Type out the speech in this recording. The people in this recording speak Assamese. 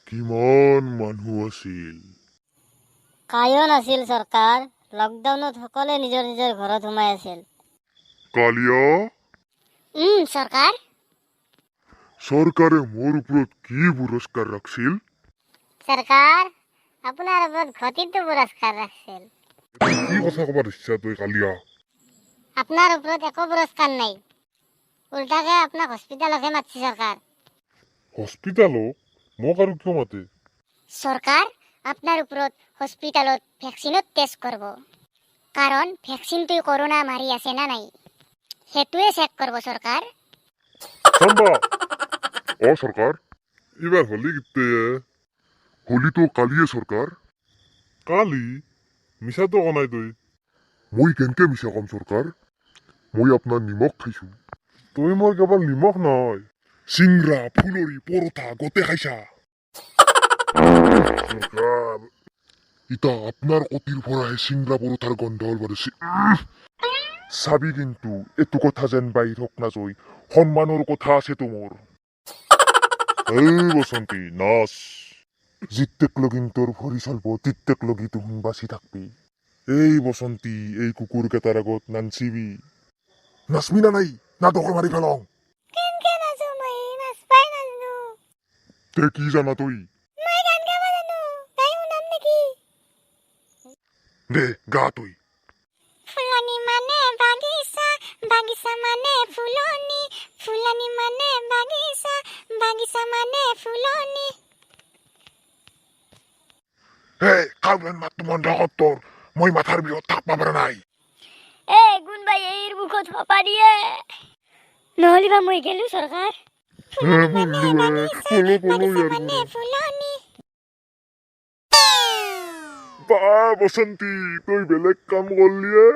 কিমান মানুহ আছিল? কায়ো নাছিল চৰকাৰ। লকডাউনত সকলোৱে নিজৰ নিজৰ ঘৰত সোমাই আছিল। কালিয়া, চৰকাৰ। চৰকাৰে মোৰ ওপৰত কি পুৰস্কাৰ ৰাখিছিল? চৰকাৰ আপোনাৰ ওপৰত ঘটিটো পুৰস্কাৰ ৰাখিছিল। কি কথা কব ইচ্ছা তই কালিয়া? আপোনাৰ ওপৰত একো পুৰস্কাৰ নাই, উল্টাকে আপোনাক হস্পিটালতহে মাতছি চৰকাৰ। হস্পিটালত? মোক আৰু কিয় মাতে? চৰকাৰ আপোনাৰ ওপৰত হস্পিটালত ভেকচিনত টেষ্ট কৰিব, কাৰণ ভেকচিনটোই কৰোণা মাৰি আছে না নাই সেইটোৱে চেক কৰিব চৰকাৰ। চাম্বা, চৰকাৰ এইবাৰ হলি কেতিয়া? হলিতো কালিয়ে চৰকাৰ। কালি? মিছাটো কোৱা নাই তই। মই কেনেকে মিছা কম চৰকাৰ? মই আপোনাৰ নিমখ খাইছো। তই মই কেৱল নিমখ নহয়, চিংৰা, ফুলৰি, পৰঠা গোটেই খাইছা। চৰকাৰ, ইতা আপনার কটির পরাহে সিংরা পরোঠার গন্ধ হল বাড়ছে। চাবি কিন্তু এটু কথা যেন বাহির হোক না জয়, সন্মানৰ কথা আছে তোমৰ। এই বসন্তী নাচ, জিত্তেক লগিন তোৰ ভৰি চলব, তিত্তেক লগি তুহুন বাচি থাকবি। এই বসন্তী, এই কুকুৰ কেইটাৰ আগত নানচিবি। নাচবি না নাই, না দখৰ মাৰি পেলাও। কেনকে নাচো মই, নাচবাই নাজনো। তে কি জানা তই? মই গান গাব জানো, গাই শুনাম নেকি? দে গা তই। ফুলনি মানে বাগিচা, বাগিচা মানে ফুলনি, ফুলনি মানে বাগিচা, বাগিচা মানে ফুলনি। এই কাউলেন মাতটো বন্ধ কৰ তোৰ, মই মাথাৰ বিহত থাকবা পৰা নাই। কোনবাই এইৰ মুখত হপা দিয়ে, নহলিবা মই গেলো চৰকাৰ। ফুলনি মানে বাগিচা, বাগিচা মানে ফুলনি। বা বসন্তী, তই বেলেগ কাম করলিয়ে।